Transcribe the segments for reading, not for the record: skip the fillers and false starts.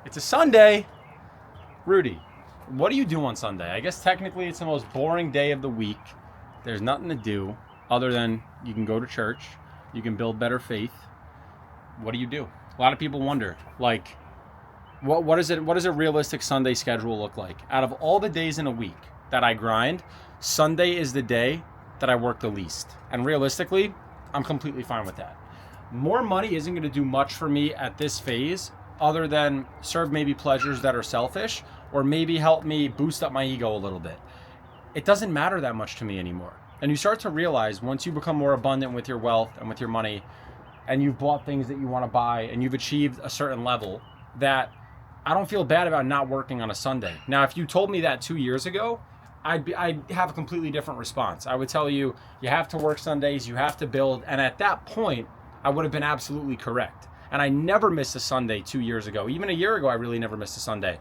It's a Sunday. Rudy, what do you do on Sunday? I guess technically it's the most boring day of the week. There's nothing to do other than you can go to church. You can build better faith. What do you do? A lot of people wonder, like, what does a realistic Sunday schedule look like? Out of all the days in a week that I grind, Sunday is the day that I work the least. And realistically, I'm completely fine with that. More money isn't going to do much for me at this phase other than serve maybe pleasures that are selfish or maybe help me boost up my ego a little bit. It doesn't matter that much to me anymore. And you start to realize once you become more abundant with your wealth and with your money and you've bought things that you want to buy and you've achieved a certain level, that I don't feel bad about not working on a Sunday. Now, if you told me that 2 years ago, I'd have a completely different response. I would tell you, you have to work Sundays, you have to build. And at that point, I would have been absolutely correct. And I never missed a Sunday 2 years ago. Even a year ago, I really never missed a Sunday.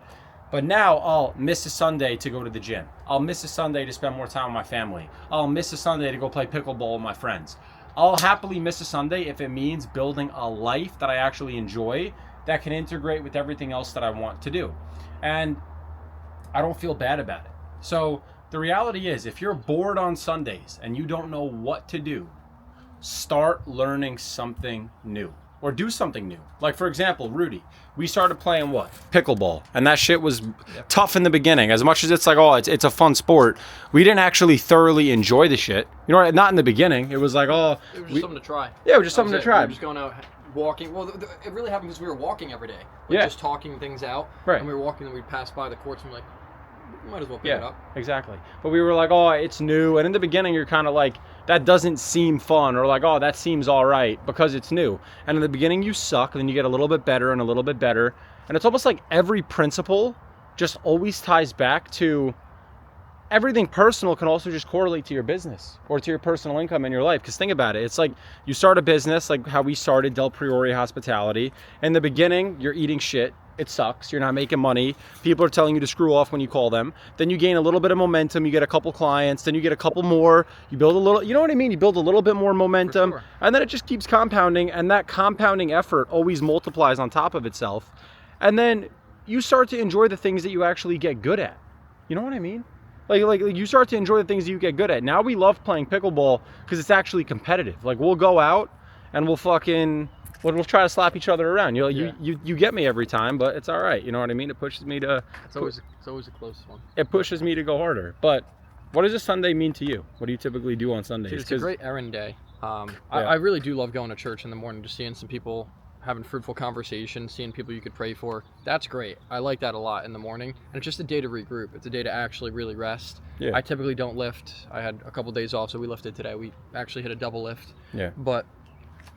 But now I'll miss a Sunday to go to the gym. I'll miss a Sunday to spend more time with my family. I'll miss a Sunday to go play pickleball with my friends. I'll happily miss a Sunday if it means building a life that I actually enjoy that can integrate with everything else that I want to do. And I don't feel bad about it. So the reality is, if you're bored on Sundays and you don't know what to do, start learning something new. Or do something new. Like, for example, Rudy, we started playing what? Pickleball. And that shit was tough in the beginning. As much as it's like, oh, it's a fun sport, we didn't actually thoroughly enjoy the shit. You know, not in the beginning. It was like, oh. It was just something to try. Yeah, it was just something to try. We were just going out walking. Well, it really happened because we were walking every day. Just talking things out. Right. And we were walking and we'd pass by the courts and we're like, we might as well pick it up. Exactly. But we were like, oh, it's new. And in the beginning, you're kind of like, that doesn't seem fun, or like, oh, that seems all right because it's new. And in the beginning, you suck, and then you get a little bit better and a little bit better. And it's almost like every principle just always ties back to everything personal can also just correlate to your business or to your personal income in your life. Because think about it. It's like you start a business like how we started Del Priori Hospitality. In the beginning, you're eating shit. It sucks. You're not making money. People are telling you to screw off when you call them. Then you gain a little bit of momentum. You get a couple clients. Then you get a couple more. You build a little, you know what I mean? You build a little bit more momentum. For sure. And then it just keeps compounding. And that compounding effort always multiplies on top of itself. And then you start to enjoy the things that you actually get good at. You know what I mean? Like you start to enjoy the things that you get good at. Now we love playing pickleball because it's actually competitive. Like we'll go out and we'll try to slap each other around. You get me every time, but it's all right. You know what I mean? It pushes me to. It's always a close one. It pushes me to go harder. But what does a Sunday mean to you? What do you typically do on Sundays? It's a great errand day. I really do love going to church in the morning, just seeing some people having fruitful conversations, seeing people you could pray for. That's great. I like that a lot in the morning. And it's just a day to regroup. It's a day to actually really rest. Yeah. I typically don't lift. I had a couple days off, so we lifted today. We actually hit a double lift. Yeah. But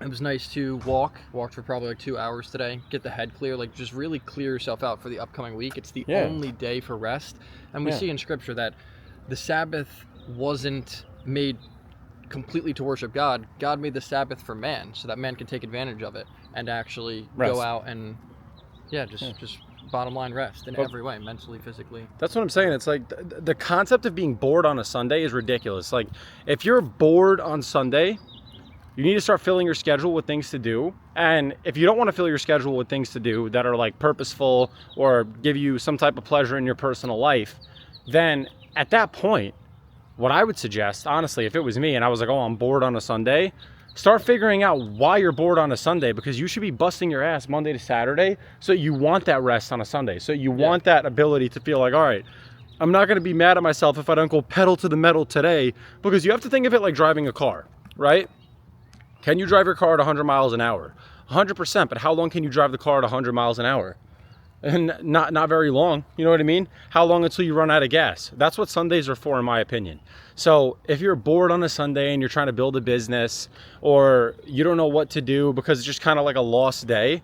it was nice to walked for probably like 2 hours today, get the head clear, like just really clear yourself out for the upcoming week. It's the only day for rest. And we see in scripture that the Sabbath wasn't made completely to worship God. God made the Sabbath for man so that man can take advantage of it and actually go out and just bottom line rest in every way, mentally, physically. That's what I'm saying. It's like the concept of being bored on a Sunday is ridiculous. Like if you're bored on Sunday, you need to start filling your schedule with things to do. And if you don't want to fill your schedule with things to do that are like purposeful or give you some type of pleasure in your personal life, then at that point, what I would suggest, honestly, if it was me and I was like, oh, I'm bored on a Sunday, start figuring out why you're bored on a Sunday, because you should be busting your ass Monday to Saturday. So you want that rest on a Sunday. So you want that ability to feel like, all right, I'm not going to be mad at myself if I don't go pedal to the metal today, because you have to think of it like driving a car, right? Can you drive your car at 100 miles an hour? 100%, but how long can you drive the car at 100 miles an hour? And not very long, you know what I mean? How long until you run out of gas? That's what Sundays are for, in my opinion. So if you're bored on a Sunday and you're trying to build a business, or you don't know what to do because it's just kind of like a lost day,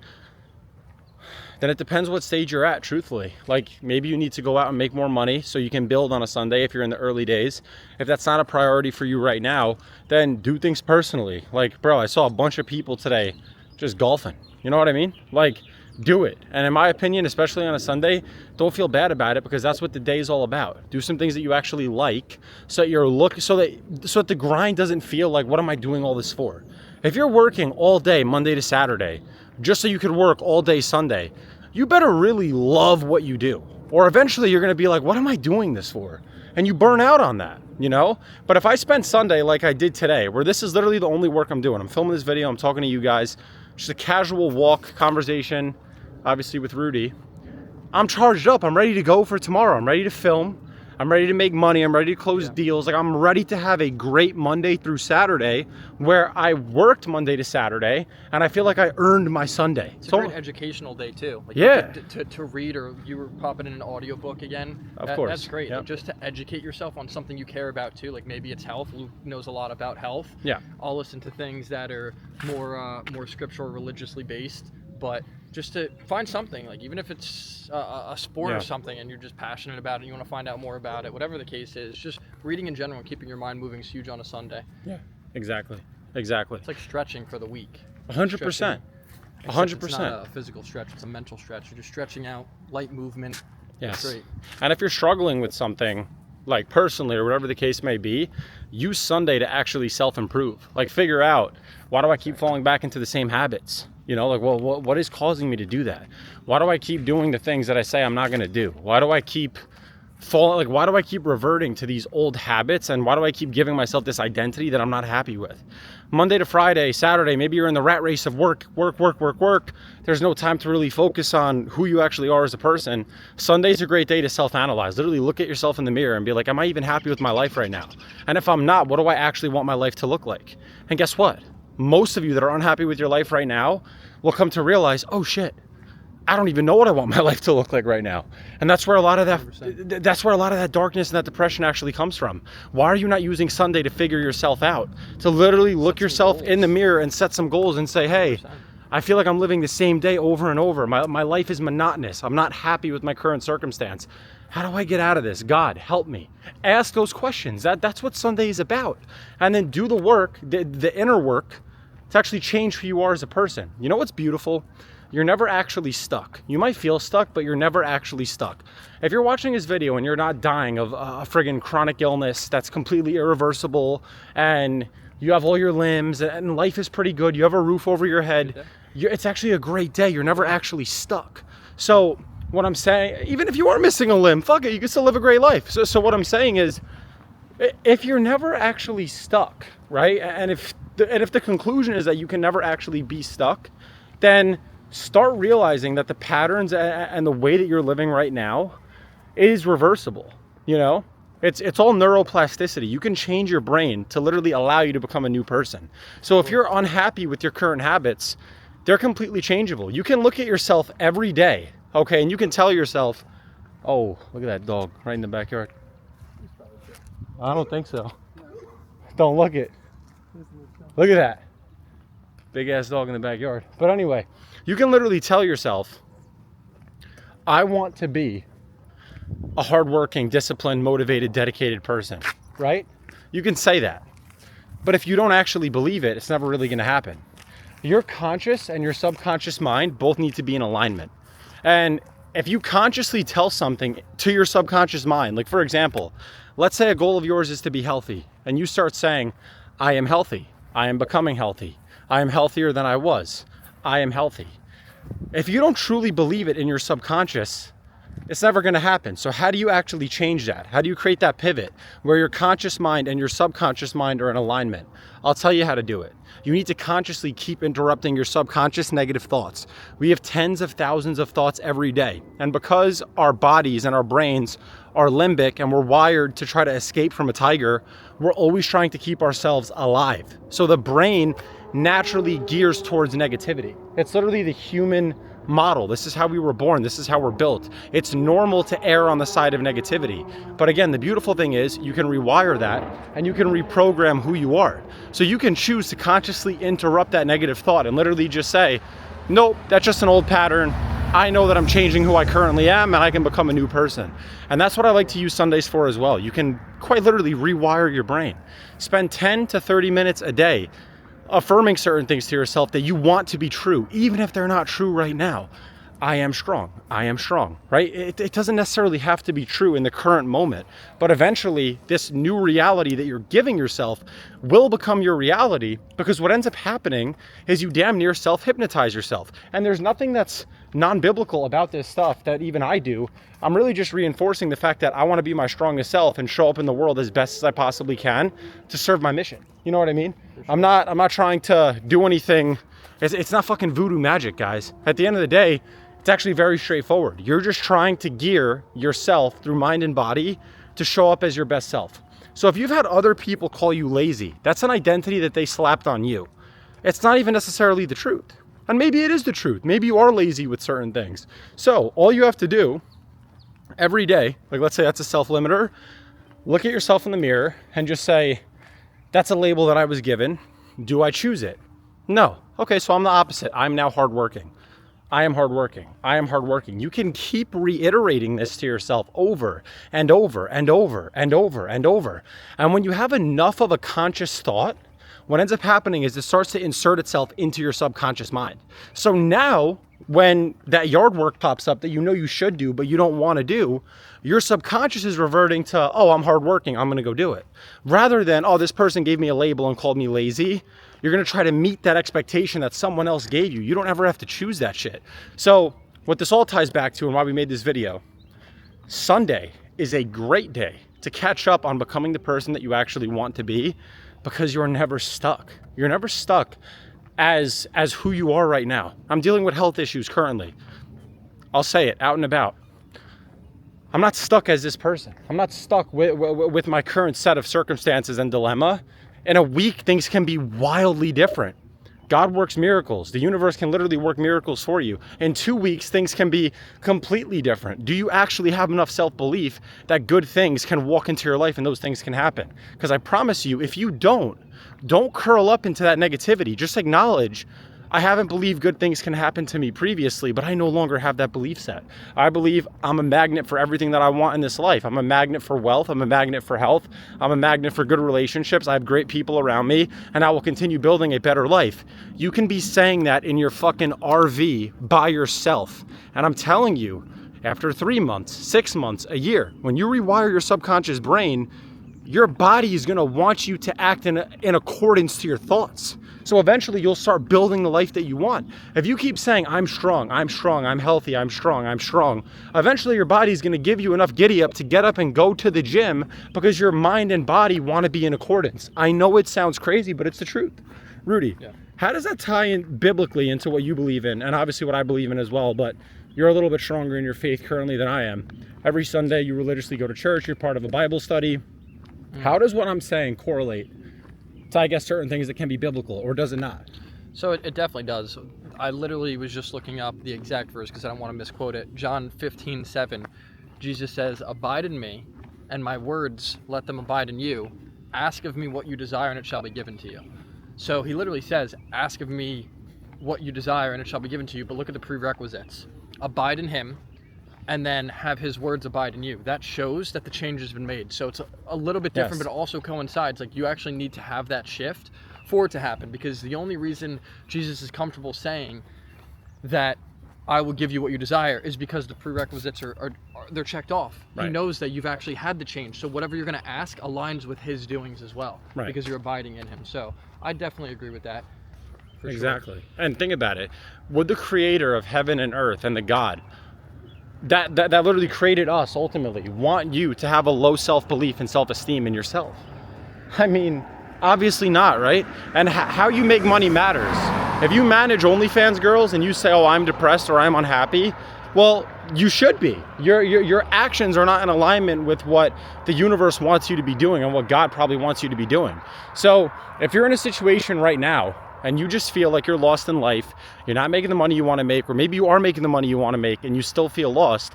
then it depends what stage you're at, truthfully. Like maybe you need to go out and make more money so you can build on a Sunday if you're in the early days. If that's not a priority for you right now, then do things personally. Like, bro, I saw a bunch of people today just golfing. You know what I mean? Like, do it. And in my opinion, especially on a Sunday, don't feel bad about it, because that's what the day is all about. Do some things that you actually like, so that so that the grind doesn't feel like, what am I doing all this for? If you're working all day Monday to Saturday just so you could work all day Sunday, you better really love what you do. Or eventually you're going to be like, what am I doing this for? And you burn out on that, you know? But if I spend Sunday like I did today, where this is literally the only work I'm doing, I'm filming this video, I'm talking to you guys, just a casual walk conversation, obviously with Rudy, I'm charged up, I'm ready to go for tomorrow, I'm ready to film, I'm ready to make money, I'm ready to close deals. Like, I'm ready to have a great Monday through Saturday where I worked Monday to Saturday and I feel like I earned my Sunday. It's a great educational day too. Like, yeah. To read, or you were popping in an audiobook again. Of course. That's great. Yep. Like, just to educate yourself on something you care about too. Like, maybe it's health. Luke knows a lot about health. Yeah. I'll listen to things that are more scriptural, religiously based, but just to find something, like, even if it's a sport or something and you're just passionate about it and you want to find out more about it, whatever the case is, just reading in general and keeping your mind moving is huge on a Sunday. Yeah, exactly. Exactly. It's like stretching for the week. 100%. 100%. It's not a physical stretch, it's a mental stretch. You're just stretching out, light movement. Yes. It's great. And if you're struggling with something, like personally or whatever the case may be, use Sunday to actually self-improve. Like, figure out, why do I keep falling back into the same habits? You know, like, well, what is causing me to do that? Why do I keep doing the things that I say I'm not going to do? Why do I keep why do I keep reverting to these old habits? And why do I keep giving myself this identity that I'm not happy with? Monday to Friday, Saturday, maybe you're in the rat race of work. There's no time to really focus on who you actually are as a person. Sunday's a great day to self-analyze. Literally look at yourself in the mirror and be like, am I even happy with my life right now? And if I'm not, what do I actually want my life to look like? And guess what? Most of you that are unhappy with your life right now will come to realize, oh shit, I don't even know what I want my life to look like right now. And that's where a lot of that darkness and that depression actually comes from. Why are you not using Sunday to figure yourself out? To literally look yourself in the mirror and set some goals and say, hey, I feel like I'm living the same day over and over. My life is monotonous. I'm not happy with my current circumstance. How do I get out of this? God, help me. Ask those questions. That's what Sunday is about. And then do the work, the inner work, to actually change who you are as a person. You know what's beautiful? You're never actually stuck. You might feel stuck, but you're never actually stuck. If you're watching this video and you're not dying of a friggin' chronic illness that's completely irreversible, and you have all your limbs and life is pretty good, you have a roof over your head, it's actually a great day. You're never actually stuck. So what I'm saying, even if you are missing a limb, fuck it, you can still live a great life. So what I'm saying is, if you're never actually stuck, right? And if the conclusion is that you can never actually be stuck, then start realizing that the patterns and the way that you're living right now is reversible. You know, it's all neuroplasticity. You can change your brain to literally allow you to become a new person. So if you're unhappy with your current habits, they're completely changeable. You can look at yourself every day, okay, and you can tell yourself, oh, look at that dog right in the backyard. I don't think so. Don't look it. Look at that. Big ass dog in the backyard. But anyway, you can literally tell yourself, I want to be a hardworking, disciplined, motivated, dedicated person, right? You can say that. But if you don't actually believe it, it's never really going to happen. Your conscious and your subconscious mind both need to be in alignment. And if you consciously tell something to your subconscious mind, like for example, let's say a goal of yours is to be healthy, and you start saying, I am healthy. I am becoming healthy. I am healthier than I was. I am healthy. If you don't truly believe it in your subconscious, it's never going to happen. So how do you actually change that? How do you create that pivot where your conscious mind and your subconscious mind are in alignment? I'll tell you how to do it. You need to consciously keep interrupting your subconscious negative thoughts. We have tens of thousands of thoughts every day. And because our bodies and our brains are limbic and we're wired to try to escape from a tiger, we're always trying to keep ourselves alive. So the brain naturally gears towards negativity. It's literally the human model. This is how we were born. This is how we're built. It's normal to err on the side of negativity. But again, the beautiful thing is you can rewire that and you can reprogram who you are. So you can choose to consciously interrupt that negative thought and literally just say, nope, that's just an old pattern. I know that I'm changing who I currently am and I can become a new person. And that's what I like to use Sundays for as well. You can quite literally rewire your brain. Spend 10 to 30 minutes a day affirming certain things to yourself that you want to be true, even if they're not true right now. I am strong. I am strong, right? It doesn't necessarily have to be true in the current moment, but eventually this new reality that you're giving yourself will become your reality, because what ends up happening is you damn near self-hypnotize yourself. And there's nothing that's non-biblical about this stuff that even I do. I'm really just reinforcing the fact that I want to be my strongest self and show up in the world as best as I possibly can to serve my mission. You know what I mean? Sure. I'm not trying to do anything. It's not fucking voodoo magic, guys. At the end of the day, it's actually very straightforward. You're just trying to gear yourself through mind and body to show up as your best self. So if you've had other people call you lazy, that's an identity that they slapped on you. It's not even necessarily the truth. And maybe it is the truth. Maybe you are lazy with certain things. So all you have to do every day, like let's say that's a self-limiter, look at yourself in the mirror and just say, that's a label that I was given. Do I choose it? No. Okay, so I'm the opposite. I'm now hardworking. I am hardworking. I am hardworking. You can keep reiterating this to yourself over and over and over and over and over. And when you have enough of a conscious thought, what ends up happening is it starts to insert itself into your subconscious mind. So now when that yard work pops up that you know you should do, but you don't want to do, your subconscious is reverting to, oh, I'm hardworking, I'm going to go do it. Rather than, oh, this person gave me a label and called me lazy. You're going to try to meet that expectation that someone else gave you. You don't ever have to choose that shit. So what this all ties back to and why we made this video, Sunday is a great day to catch up on becoming the person that you actually want to be, because you're never stuck. You're never stuck as who you are right now. I'm dealing with health issues currently. I'll say it out and about. I'm not stuck as this person. I'm not stuck with my current set of circumstances and dilemma. In a week, things can be wildly different. God works miracles. The universe can literally work miracles for you. In 2 weeks, things can be completely different. Do you actually have enough self-belief that good things can walk into your life and those things can happen? Because I promise you, if you don't curl up into that negativity. Just acknowledge, I haven't believed good things can happen to me previously, but I no longer have that belief set. I believe I'm a magnet for everything that I want in this life. I'm a magnet for wealth. I'm a magnet for health. I'm a magnet for good relationships. I have great people around me, and I will continue building a better life. You can be saying that in your fucking RV by yourself. And I'm telling you, after 3 months, 6 months, a year, when you rewire your subconscious brain, your body is going to want you to act in accordance to your thoughts. So eventually you'll start building the life that you want. If you keep saying, I'm strong, I'm healthy, I'm strong, eventually your body's going to give you enough giddy up to get up and go to the gym, because your mind and body want to be in accordance. I know it sounds crazy, but it's the truth. Rudy, How does that tie in biblically into what you believe in? And obviously what I believe in as well, but you're a little bit stronger in your faith currently than I am. Every Sunday you religiously go to church, you're part of a Bible study. How does what I'm saying correlate to, I guess, certain things that can be biblical, or does it not? So it definitely does. I literally was just looking up the exact verse because I don't want to misquote it. John 15:7, Jesus says, abide in me, and my words, let them abide in you. Ask of me what you desire, and it shall be given to you. So he literally says, ask of me what you desire, and it shall be given to you. But look at the prerequisites. Abide in him, and then have his words abide in you. That shows that the change has been made. So it's a little bit different, but it also coincides. Like, you actually need to have that shift for it to happen, because the only reason Jesus is comfortable saying that I will give you what you desire is because the prerequisites are they're checked off. Right. He knows that you've actually had the change. So whatever you're going to ask aligns with his doings as well, because you're abiding in him. So I definitely agree with that. Exactly. Sure. And think about it. Would the creator of heaven and earth and the God that literally created us ultimately want you to have a low self-belief and self-esteem in yourself? I mean, obviously not, right? And how you make money matters. If you manage OnlyFans girls and you say, oh, I'm depressed or I'm unhappy, well, you should be. Your actions are not in alignment with what the universe wants you to be doing and what God probably wants you to be doing. So if you're in a situation right now and you just feel like you're lost in life, you're not making the money you want to make, or maybe you are making the money you want to make and you still feel lost,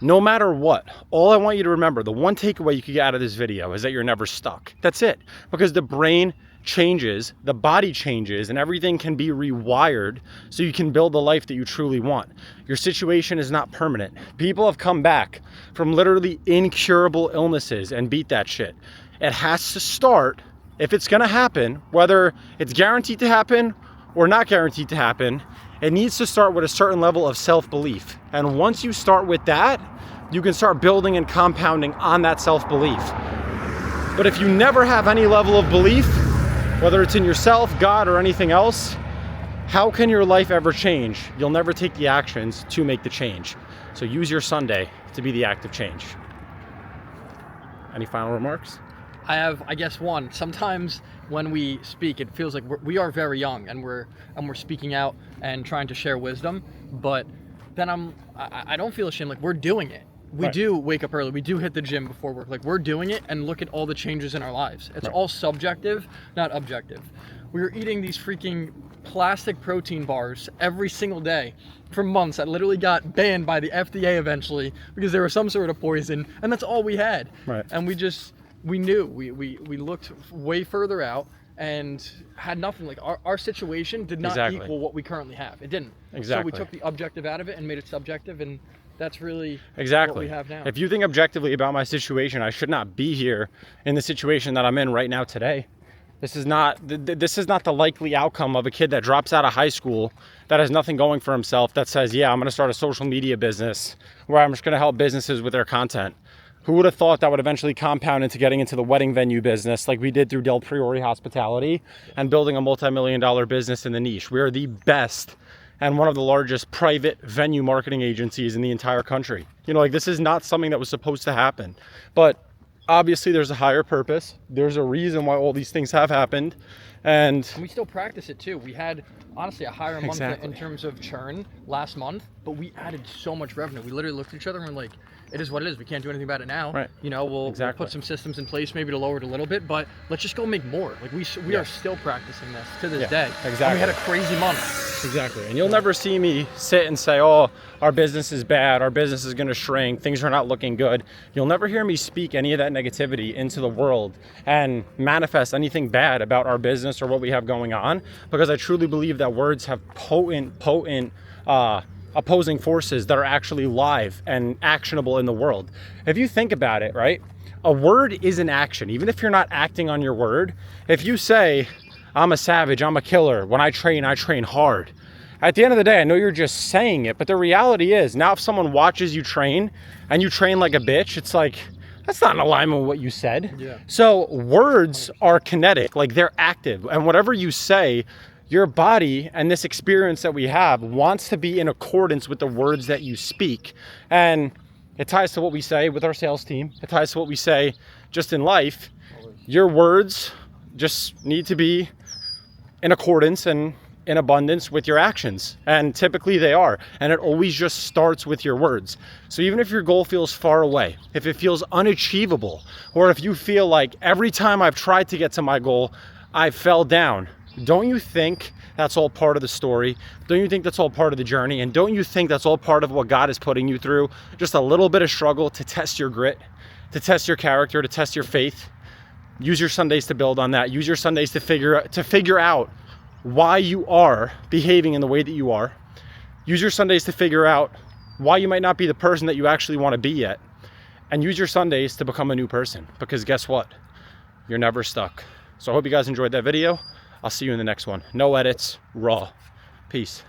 no matter what, all I want you to remember, the one takeaway you could get out of this video is that you're never stuck. That's it. Because the brain changes, the body changes, and everything can be rewired so you can build the life that you truly want. Your situation is not permanent. People have come back from literally incurable illnesses and beat that shit. It has to start. If it's going to happen, whether it's guaranteed to happen or not guaranteed to happen, It needs to start with a certain level of self-belief. And once you start with that, you can start building and compounding on that self-belief. But if you never have any level of belief, whether it's in yourself, God, or anything else, how can your life ever change? You'll never take the actions to make the change. So use your Sunday to be the act of change. Any final remarks? I have, I guess, one. Sometimes when we speak, it feels like we are very young, and we're speaking out and trying to share wisdom. But then I don't feel ashamed. Like, we're doing it. We Right. do wake up early. We do hit the gym before work. Like, we're doing it, and look at all the changes in our lives. It's Right. all subjective, not objective. We were eating these freaking plastic protein bars every single day for months that literally got banned by the FDA eventually because there was some sort of poison, and that's all we had. Right. And we knew, we looked way further out and had nothing. Like, our situation did not Exactly. equal what we currently have. It didn't. Exactly. So we took the objective out of it and made it subjective, and that's really Exactly. what we have now. If you think objectively about my situation, I should not be here in the situation that I'm in right now today. This is not the likely outcome of a kid that drops out of high school, that has nothing going for himself, that says, yeah, I'm going to start a social media business where I'm just going to help businesses with their content. Who would have thought that would eventually compound into getting into the wedding venue business like we did through Del Priori Hospitality and building a multi-million-dollar business in the niche? We are the best and one of the largest private venue marketing agencies in the entire country. You know, like, this is not something that was supposed to happen. But obviously there's a higher purpose. There's a reason why all these things have happened. And we still practice it too. We had, honestly, a higher month Exactly. in terms of churn last month, but we added so much revenue. We literally looked at each other and were like, it is what it is. We can't do anything about it now. Right. You know, we'll Exactly. put some systems in place maybe to lower it a little bit, but let's just go make more. Like, we are still practicing this to this Yeah, day. exactly. And we had a crazy month. Exactly. And you'll never see me sit and say, oh, our business is bad, our business is going to shrink, things are not looking good. You'll never hear me speak any of that negativity into the world and manifest anything bad about our business or what we have going on, because I truly believe that words have potent opposing forces that are actually live and actionable in the world. If you think about it, right? A word is an action. Even if you're not acting on your word, if you say, I'm a savage, I'm a killer, when I train hard. At the end of the day, I know you're just saying it, but the reality is, now if someone watches you train and you train like a bitch, it's like, that's not in alignment with what you said. Yeah. So words are kinetic, like, they're active. And whatever you say, your body and this experience that we have wants to be in accordance with the words that you speak. And it ties to what we say with our sales team. It ties to what we say just in life. Your words just need to be in accordance and in abundance with your actions. And typically they are. And it always just starts with your words. So even if your goal feels far away, if it feels unachievable, or if you feel like every time I've tried to get to my goal, I fell down, don't you think that's all part of the story? Don't you think that's all part of the journey? And don't you think that's all part of what God is putting you through? Just a little bit of struggle to test your grit, to test your character, to test your faith. Use your Sundays to build on that. Use your Sundays to figure out why you are behaving in the way that you are. Use your Sundays to figure out why you might not be the person that you actually want to be yet. And use your Sundays to become a new person, because guess what? You're never stuck. So I hope you guys enjoyed that video. I'll see you in the next one. No edits, raw. Peace.